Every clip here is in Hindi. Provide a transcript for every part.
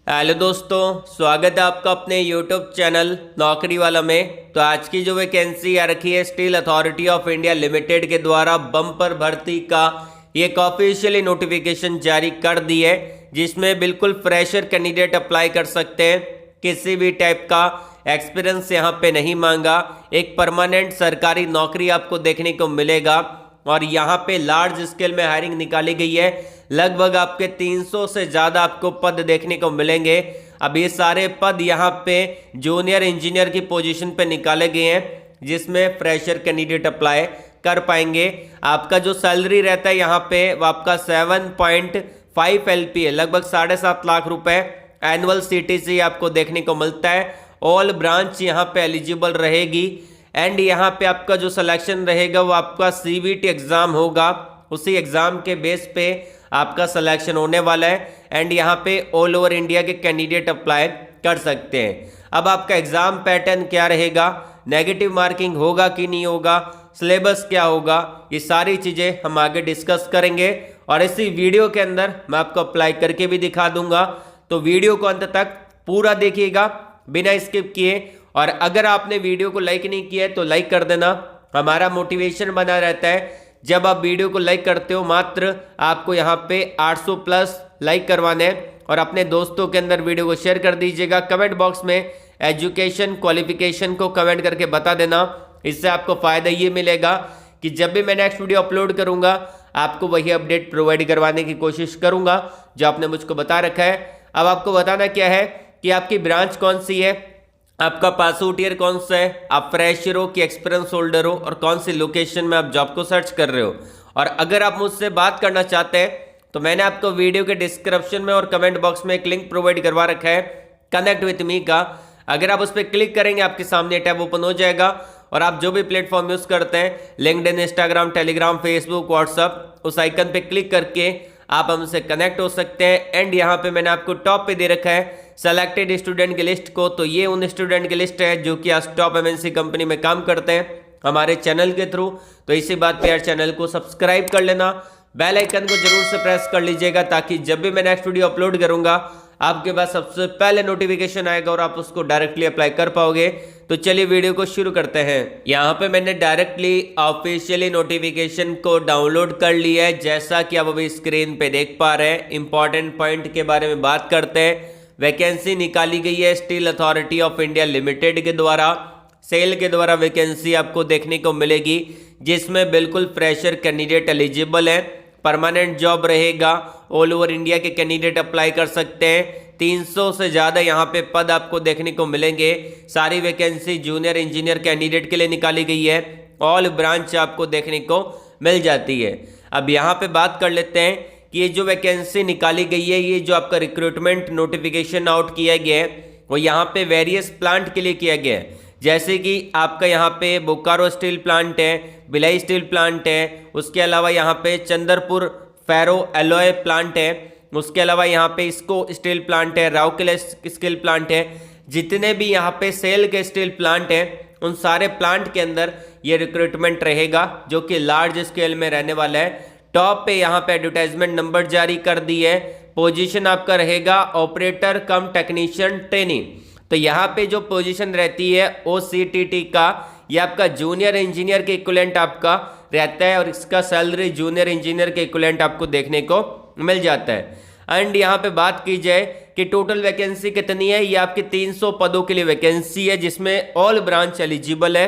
हेलो दोस्तों, स्वागत है आपका अपने यूट्यूब चैनल नौकरी वाला में। तो आज की जो वैकेंसी आ रखी है steel authority of India limited के द्वारा बम्पर भर्ती का एक ऑफिशियली नोटिफिकेशन जारी कर दी है, जिसमें बिल्कुल फ्रेशर कैंडिडेट अप्लाई कर सकते हैं। किसी भी टाइप का एक्सपीरियंस यहाँ पे नहीं मांगा। एक परमानेंट सरकारी नौकरी आपको देखने को मिलेगा और यहाँ पे लार्ज स्केल में हायरिंग निकाली गई है। लगभग आपके 300 से ज़्यादा आपको पद देखने को मिलेंगे। अब ये सारे पद यहाँ पे जूनियर इंजीनियर की पोजीशन पे निकाले गए हैं, जिसमें फ्रेशर कैंडिडेट अप्लाई कर पाएंगे। आपका जो सैलरी रहता है यहाँ पे वो आपका 7.5 LP है, लगभग 7.5 लाख रुपए एनुअल CTC आपको देखने को मिलता है। ऑल ब्रांच यहाँ पे एलिजिबल रहेगी एंड यहाँ पे आपका जो सिलेक्शन रहेगा वो आपका CBT एग्जाम होगा। उसी एग्जाम के बेस पे आपका सिलेक्शन होने वाला है एंड यहाँ पे ऑल ओवर इंडिया के कैंडिडेट अप्लाई कर सकते हैं। अब आपका एग्जाम पैटर्न क्या रहेगा, नेगेटिव मार्किंग होगा कि नहीं होगा, सिलेबस क्या होगा, ये सारी चीज़ें हम आगे डिस्कस करेंगे और इसी वीडियो के अंदर मैं आपको अप्लाई करके भी दिखा दूंगा। तो वीडियो को अंत तक पूरा देखिएगा बिना स्किप किए। और अगर आपने वीडियो को लाइक नहीं किया है तो लाइक कर देना, हमारा मोटिवेशन बना रहता है। जब आप वीडियो को लाइक करते हो मात्र आपको यहाँ पे 800 प्लस लाइक करवाने हैं और अपने दोस्तों के अंदर वीडियो को शेयर कर दीजिएगा। कमेंट बॉक्स में एजुकेशन क्वालिफिकेशन को कमेंट करके बता देना। इससे आपको फ़ायदा ये मिलेगा कि जब भी मैं नेक्स्ट वीडियो अपलोड करूँगा आपको वही अपडेट प्रोवाइड करवाने की कोशिश करूँगा जो आपने मुझको बता रखा है। अब आपको बताना क्या है कि आपकी ब्रांच कौन सी है, आपका पास आउट ईयर कौन सा है, आप फ्रेशर हो कि एक्सपीरियंस होल्डर हो और कौन सी लोकेशन में आप जॉब को सर्च कर रहे हो। और अगर आप मुझसे बात करना चाहते हैं तो मैंने आपको वीडियो के डिस्क्रिप्शन में और कमेंट बॉक्स में एक लिंक प्रोवाइड करवा रखा है कनेक्ट विथ मी का। अगर आप उस पर क्लिक करेंगे आपके सामने टैब ओपन हो जाएगा और आप जो भी प्लेटफॉर्म यूज करते हैं LinkedIn, Instagram, Telegram, Facebook, WhatsApp, उस आइकन पे क्लिक करके आप हमसे कनेक्ट हो सकते हैं। एंड यहाँ पे मैंने आपको टॉप पे दे रखा है सेलेक्टेड स्टूडेंट की लिस्ट को। तो ये उन स्टूडेंट की लिस्ट है जो कि आज टॉप MNC कंपनी में काम करते हैं हमारे चैनल के थ्रू। तो इसी बात पे यार चैनल को सब्सक्राइब कर लेना, बेल आइकन को जरूर से प्रेस कर लीजिएगा ताकि जब भी मैं नेक्स्ट वीडियो अपलोड करूंगा आपके पास सबसे पहले नोटिफिकेशन आएगा और आप उसको डायरेक्टली अप्लाई कर पाओगे। तो चलिए वीडियो को शुरू करते हैं। यहाँ पे मैंने डायरेक्टली ऑफिशियली नोटिफिकेशन को डाउनलोड कर लिया है, जैसा कि आप अभी स्क्रीन पे देख पा रहे हैं। इंपॉर्टेंट पॉइंट के बारे में बात करते हैं। वैकेंसी निकाली गई है steel authority of India limited के द्वारा, सेल के द्वारा वैकेंसी आपको देखने को मिलेगी, जिसमें बिल्कुल फ्रेशर कैंडिडेट एलिजिबल है। परमानेंट जॉब रहेगा, ऑल ओवर इंडिया के कैंडिडेट अप्लाई कर सकते हैं। 300 से ज़्यादा यहाँ पे पद आपको देखने को मिलेंगे। सारी वैकेंसी जूनियर इंजीनियर कैंडिडेट के लिए निकाली गई है। ऑल ब्रांच आपको देखने को मिल जाती है। अब यहाँ पे बात कर लेते हैं कि ये जो वैकेंसी निकाली गई है, ये जो आपका रिक्रूटमेंट नोटिफिकेशन आउट किया गया है वो यहाँ पे वेरियस प्लांट के लिए किया गया है। जैसे कि आपका यहाँ पे बोकारो स्टील प्लांट है, भिलाई स्टील प्लांट है, उसके अलावा यहाँ पे चंद्रपुर फेरो एलॉय प्लांट है, उसके अलावा यहाँ पे इसको स्टील प्लांट है, राउरकेला स्टील प्लांट है। जितने भी यहाँ पे सेल के स्टील प्लांट हैं उन सारे प्लांट के अंदर ये रिक्रूटमेंट रहेगा जो कि लार्ज स्केल में रहने वाला है। टॉप पे यहाँ पे एडवर्टाइजमेंट नंबर जारी कर दी है। पोजीशन आपका रहेगा ऑपरेटर कम टेक्नीशियन ट्रेनिंग। तो यहाँ पे जो पोजीशन रहती है OCTT का, ये आपका जूनियर इंजीनियर के इक्विवेलेंट आपका रहता है और इसका सैलरी जूनियर इंजीनियर के इक्विवेलेंट आपको देखने को मिल जाता है। एंड यहाँ पे बात की जाए कि टोटल वैकेंसी कितनी है, ये आपकी 300 पदों के लिए वैकेंसी है, जिसमें ऑल ब्रांच एलिजिबल है।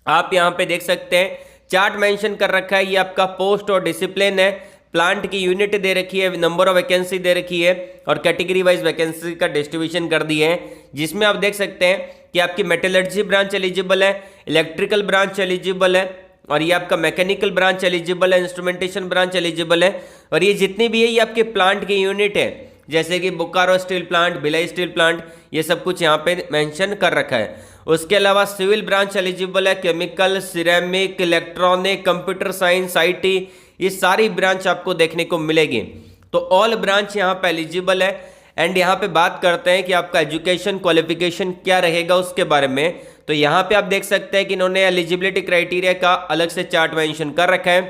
आप यहाँ पे देख सकते हैं चार्ट मेंशन कर रखा है, ये आपका पोस्ट और डिसिप्लिन है, प्लांट की यूनिट दे रखी है, नंबर ऑफ वैकेंसी दे रखी है और कैटेगरी वाइज वैकेंसी का डिस्ट्रीब्यूशन कर दिए हैं। जिसमें आप देख सकते हैं कि आपकी मेटलर्जी ब्रांच एलिजिबल है, इलेक्ट्रिकल ब्रांच एलिजिबल है और ये आपका मैकेनिकल ब्रांच एलिजिबल है, इंस्ट्रूमेंटेशन ब्रांच एलिजिबल है। और ये जितनी भी है ये आपके प्लांट की यूनिट है, जैसे कि Bokaro steel plant, Bhilai steel plant, ये सब कुछ यहाँ पे मेंशन कर रखा है। उसके अलावा सिविल ब्रांच एलिजिबल है, chemical, ceramic, electronic, computer science, IT, ये सारी ब्रांच आपको देखने को मिलेगी। तो ऑल ब्रांच यहाँ पे एलिजिबल है। एंड यहाँ पे बात करते हैं कि आपका एजुकेशन क्वालिफिकेशन क्या रहेगा उसके बारे में। तो यहाँ पे आप देख सकते हैं कि इन्होंने एलिजिबिलिटी क्राइटेरिया का अलग से चार्ट मेंशन कर रखा है।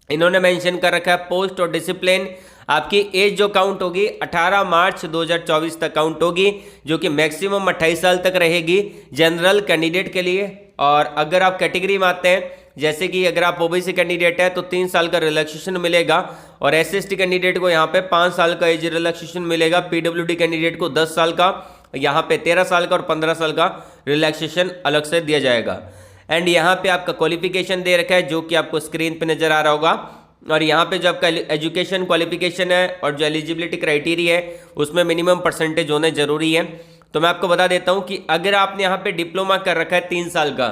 इन्होंने मेंशन कर रखा है पोस्ट और डिसिप्लिन आपकी एज जो काउंट होगी 18 मार्च 2024 तक काउंट होगी, जो कि मैक्सिमम 28 साल तक रहेगी जनरल कैंडिडेट के लिए। और अगर आप कैटेगरी में आते हैं, जैसे कि अगर आप ओबीसी कैंडिडेट है तो 3 साल का रिलैक्सेशन मिलेगा, और SC/ST कैंडिडेट को यहाँ पे 5 साल का एज रिलैक्सेशन मिलेगा, PWD कैंडिडेट को 10 साल का, यहाँ पे 13 साल का और 15 साल का रिलैक्सेशन अलग से दिया जाएगा। एंड यहाँ पे आपका क्वालिफिकेशन दे रखा है जो कि आपको स्क्रीन पे नजर आ रहा होगा। और यहाँ पे जो आपका एजुकेशन क्वालिफिकेशन है और जो एलिजिबिलिटी क्राइटेरिया है उसमें मिनिमम परसेंटेज होने जरूरी है। तो मैं आपको बता देता हूँ कि अगर आपने यहाँ पे डिप्लोमा कर रखा है 3 साल का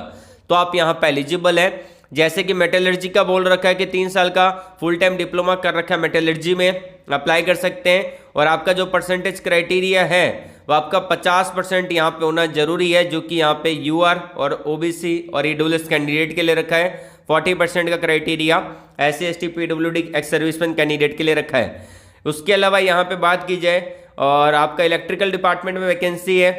तो आप यहाँ पे एलिजिबल है। जैसे कि मेटलर्जी का बोल रखा है कि 3 साल का फुल टाइम डिप्लोमा कर रखा है मेटलर्जी में, अप्लाई कर सकते हैं। और आपका जो परसेंटेज क्राइटेरिया है वो आपका 50% यहाँ पे होना जरूरी है, जो कि यहाँ पे UR और OBC और EWS कैंडिडेट के लिए रखा है। 40% का criteria SC/ST PWD ex serviceman candidate के लिए रखा है। उसके अलावा यहाँ पे बात की जाए और आपका इलेक्ट्रिकल डिपार्टमेंट में वैकेंसी है,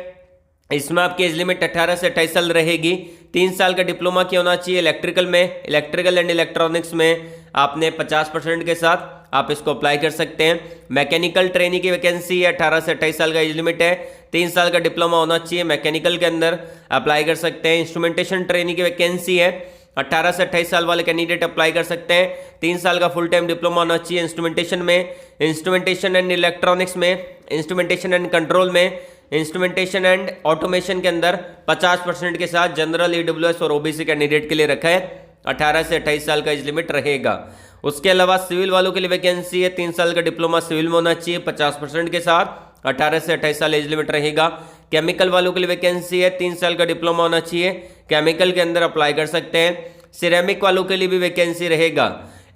इसमें आपकी एज लिमिट 18 से 28 साल रहेगी। 3 साल का डिप्लोमा किया होना चाहिए इलेक्ट्रिकल में, इलेक्ट्रिकल एंड इलेक्ट्रॉनिक्स में आपने 50% के साथ आप इसको अप्लाई कर सकते हैं। मैकेनिकल ट्रेनिंग की वैकेंसी है, 18 से 28 साल का एज लिमिट है, 3 साल का डिप्लोमा होना चाहिए मैकेनिकल के अंदर, अप्लाई कर सकते हैं। इंस्ट्रूमेंटेशन ट्रेनिंग की वैकेंसी है, 18 से 28 साल वाले कैंडिडेट अप्लाई कर सकते हैं, 3 साल का फुल टाइम डिप्लोमा होना चाहिए इंस्ट्रूमेंटेशन में, इंस्ट्रूमेंटेशन एंड इलेक्ट्रॉनिक्स में, इंस्ट्रूमेंटेशन एंड कंट्रोल में, इंस्ट्रूमेंटेशन एंड ऑटोमेशन के अंदर 50% के साथ जनरल, EWS और OBC कैंडिडेट के लिए रखा है। 18 से 28 साल का एज लिमिट रहेगा। उसके अलावा सिविल वालों के लिए वैकेंसी है, 3 साल का डिप्लोमा सिविल में होना चाहिए 50% के साथ, 18 से 28 साल एज लिमिट रहेगा। केमिकल वालों के लिए वैकेंसी है, 3 साल का डिप्लोमा होना चाहिए, केमिकल के अंदर अप्लाई कर सकते हैं। सिरेमिक वालों के लिए भी वैकेंसी रहेगा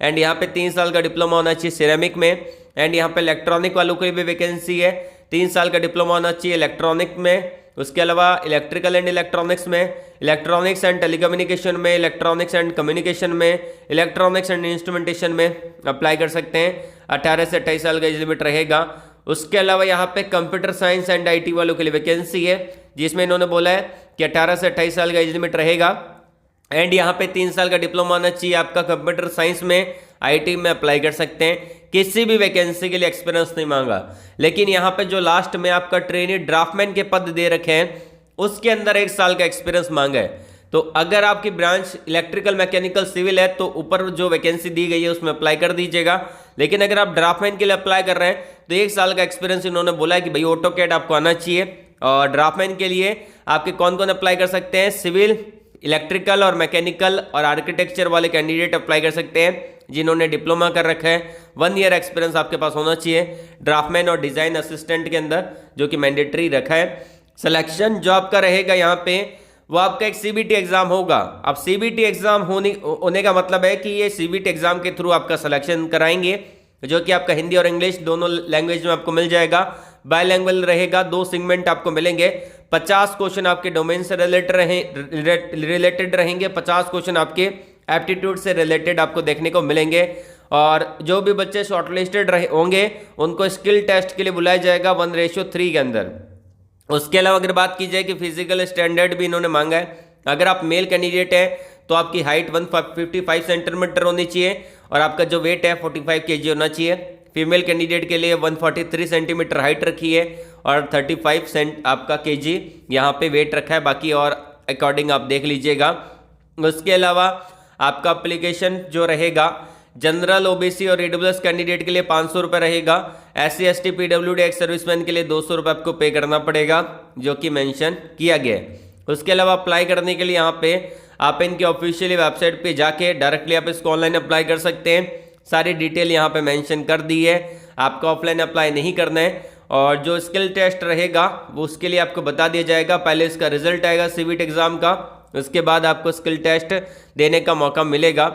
एंड यहाँ पे 3 साल का डिप्लोमा होना चाहिए सिरेमिक में। एंड यहाँ पे इलेक्ट्रॉनिक वालों के लिए भी वैकेंसी है, 3 साल का डिप्लोमा होना चाहिए इलेक्ट्रॉनिक में। उसके अलावा इलेक्ट्रिकल एंड इलेक्ट्रॉनिक्स में, इलेक्ट्रॉनिक्स एंड टेलीकम्युनिकेशन में, इलेक्ट्रॉनिक्स एंड कम्युनिकेशन में, इलेक्ट्रॉनिक्स एंड इंस्ट्रूमेंटेशन में अप्लाई कर सकते हैं। 18 से 28 साल का एज लिमिट रहेगा। उसके अलावा यहाँ पे कंप्यूटर साइंस एंड IT वालों के लिए वैकेंसी है, जिसमें इन्होंने बोला है कि 18 से 28 साल का एज लिमिट रहेगा एंड यहाँ पे 3 साल का डिप्लोमा होना चाहिए आपका कंप्यूटर साइंस में, IT में अप्लाई कर सकते हैं। किसी भी वैकेंसी के लिए एक्सपीरियंस नहीं मांगा, लेकिन यहाँ पे जो लास्ट में आपका ट्रेनी ड्राफ्टमैन के पद दे रखे हैं उसके अंदर 1 साल का एक्सपीरियंस मांगा है। तो अगर आपकी ब्रांच इलेक्ट्रिकल, मैकेनिकल, सिविल है तो ऊपर जो वैकेंसी दी गई है उसमें अप्लाई कर दीजिएगा। लेकिन अगर आप ड्राफ्टमैन के लिए अप्लाई कर रहे हैं तो 1 साल का एक्सपीरियंस इन्होंने बोला है कि भाई ऑटोकैड आपको आना चाहिए। और ड्राफ्टमैन के लिए आपके कौन कौन अप्लाई कर सकते हैं, सिविल, इलेक्ट्रिकल और मैकेनिकल और आर्किटेक्चर वाले कैंडिडेट अप्लाई कर सकते हैं जिन्होंने डिप्लोमा कर रखा है। 1 ईयर एक्सपीरियंस आपके पास होना चाहिए ड्राफ्टमैन और डिजाइन असिस्टेंट के अंदर, जो कि मैंडेटरी रखा है। सिलेक्शन जो आपका रहेगा यहाँ पे वो आपका एक CBT एग्जाम होगा। अब CBT एग्जाम होने का मतलब है कि ये CBT एग्जाम के थ्रू आपका सिलेक्शन कराएंगे, जो कि आपका हिंदी और इंग्लिश दोनों लैंग्वेज में आपको मिल जाएगा। बायलैंग्वेज रहेगा, 2 सेगमेंट आपको मिलेंगे। 50 क्वेश्चन आपके डोमेन से रिलेटेड रहेंगे, 50 क्वेश्चन आपके एप्टीट्यूड से रिलेटेड आपको देखने को मिलेंगे। और जो भी बच्चे शॉर्टलिस्टेड होंगे उनको स्किल टेस्ट के लिए बुलाया जाएगा 1:3 के अंदर। उसके अलावा अगर बात की जाए कि फिजिकल स्टैंडर्ड भी इन्होंने मांगा है। अगर आप मेल कैंडिडेट है तो आपकी हाइट 155 सेंटीमीटर होनी चाहिए और आपका जो वेट है 45 kg होना चाहिए। फीमेल कैंडिडेट के लिए 143 सेंटीमीटर हाइट रखी है और 35 आपका kg यहाँ पे वेट रखा है, बाकी और अकॉर्डिंग आप देख लीजिएगा। उसके अलावा आपका अप्लीकेशन जो रहेगा जनरल, OBC और EWS कैंडिडेट के लिए 500 रुपये रहेगा। SC/ST PWD एक्स सर्विसमैन के लिए 200 रुपये आपको पे करना पड़ेगा, जो कि मेंशन किया गया है। उसके अलावा अप्लाई करने के लिए यहाँ पे आप इनके ऑफिशियली वेबसाइट पे जाके डायरेक्टली आप इसको ऑनलाइन अप्लाई कर सकते हैं। सारी डिटेल यहाँ पे मेंशन कर दी है, आपका ऑफलाइन अप्लाई नहीं करना है। और जो स्किल टेस्ट रहेगा वो उसके लिए आपको बता दिया जाएगा। पहले इसका रिजल्ट आएगा CBT एग्जाम का, उसके बाद आपको स्किल टेस्ट देने का मौका मिलेगा।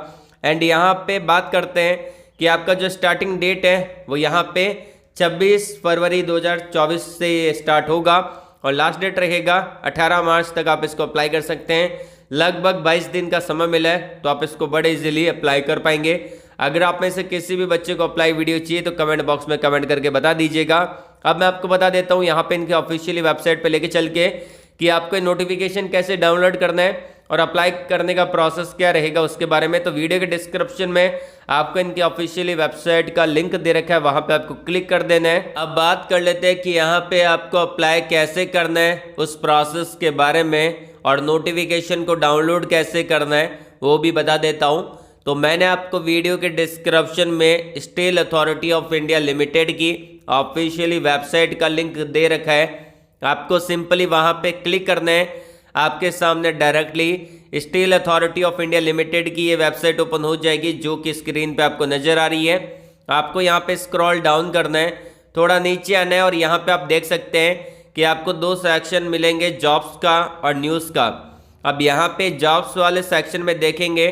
एंड यहाँ पे बात करते हैं कि आपका जो स्टार्टिंग डेट है वो यहाँ पे 26 फरवरी 2024 से स्टार्ट होगा और लास्ट डेट रहेगा 18 मार्च तक आप इसको अप्लाई कर सकते हैं। लगभग 22 दिन का समय मिला है तो आप इसको बड़े इजीली अप्लाई कर पाएंगे। अगर आप में से किसी भी बच्चे को अप्लाई वीडियो चाहिए तो कमेंट बॉक्स में कमेंट करके बता दीजिएगा। अब मैं आपको बता देता हूँ यहाँ पे इनके ऑफिशियली वेबसाइट पे लेके चल के कि आपको नोटिफिकेशन कैसे डाउनलोड करना है। और अप्लाई करने का प्रोसेस क्या रहेगा उसके बारे में, तो वीडियो के डिस्क्रिप्शन में आपको इनकी ऑफिशियली वेबसाइट का लिंक दे रखा है, वहां पे आपको क्लिक कर देना है। अब बात कर लेते हैं कि यहाँ पे आपको अप्लाई कैसे करना है उस प्रोसेस के बारे में, और नोटिफिकेशन को डाउनलोड कैसे करना है वो भी बता देता हूँ। तो मैंने आपको वीडियो के डिस्क्रिप्शन में steel authority of India limited की ऑफिशियली वेबसाइट का लिंक दे रखा है। आपको सिंपली वहां पे क्लिक करना है, आपके सामने directly steel authority of India limited की ये वेबसाइट ओपन हो जाएगी, जो कि स्क्रीन पे आपको नजर आ रही है। आपको यहाँ पे स्क्रॉल डाउन करना है, थोड़ा नीचे आना है, और यहाँ पे आप देख सकते हैं कि आपको दो सेक्शन मिलेंगे, जॉब्स का और न्यूज़ का। अब यहाँ पे जॉब्स वाले सेक्शन में देखेंगे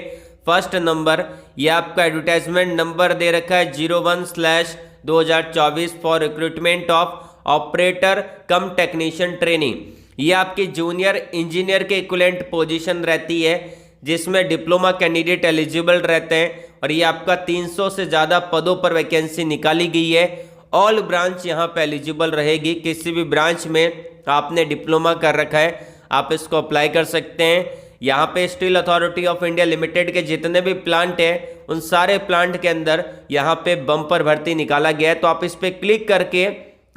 फर्स्ट नंबर, ये आपका एडवर्टाइजमेंट नंबर दे रखा है 01/2024 for recruitment of operator come technician training. ये आपकी जूनियर इंजीनियर के इक्विवेलेंट पोजीशन रहती है, जिसमें डिप्लोमा कैंडिडेट एलिजिबल रहते हैं, और ये आपका 300 से ज़्यादा पदों पर वैकेंसी निकाली गई है। ऑल ब्रांच यहाँ पे एलिजिबल रहेगी, किसी भी ब्रांच में आपने डिप्लोमा कर रखा है आप इसको अप्लाई कर सकते हैं। यहाँ पे steel authority of India limited के जितने भी प्लांट हैं उन सारे प्लांट के अंदर यहाँ पे बम्पर भर्ती निकाला गया है। तो आप इस पर क्लिक करके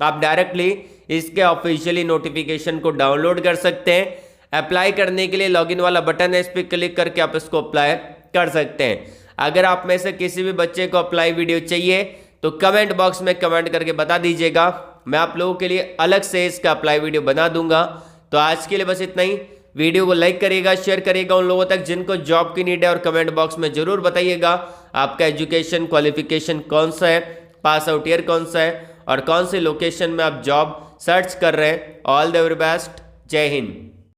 आप डायरेक्टली इसके ऑफिशियली नोटिफिकेशन को डाउनलोड कर सकते हैं। अप्लाई करने के लिए लॉगिन वाला बटन है, इस पर क्लिक करके आप इसको अप्लाई कर सकते हैं। अगर आप में से किसी भी बच्चे को अप्लाई वीडियो चाहिए तो कमेंट बॉक्स में कमेंट करके बता दीजिएगा, मैं आप लोगों के लिए अलग से इसका अप्लाई वीडियो बना दूंगा। तो आज के लिए बस इतना ही। वीडियो को लाइक करिएगा, शेयर करिएगा उन लोगों तक जिनको जॉब की नीड है, और कमेंट बॉक्स में जरूर बताइएगा आपका एजुकेशन क्वालिफिकेशन कौन सा है, पास आउट ईयर कौन सा है, और कौन से लोकेशन में आप जॉब सर्च कर रहे हैं। ऑल द वेरी बेस्ट, जय हिंद।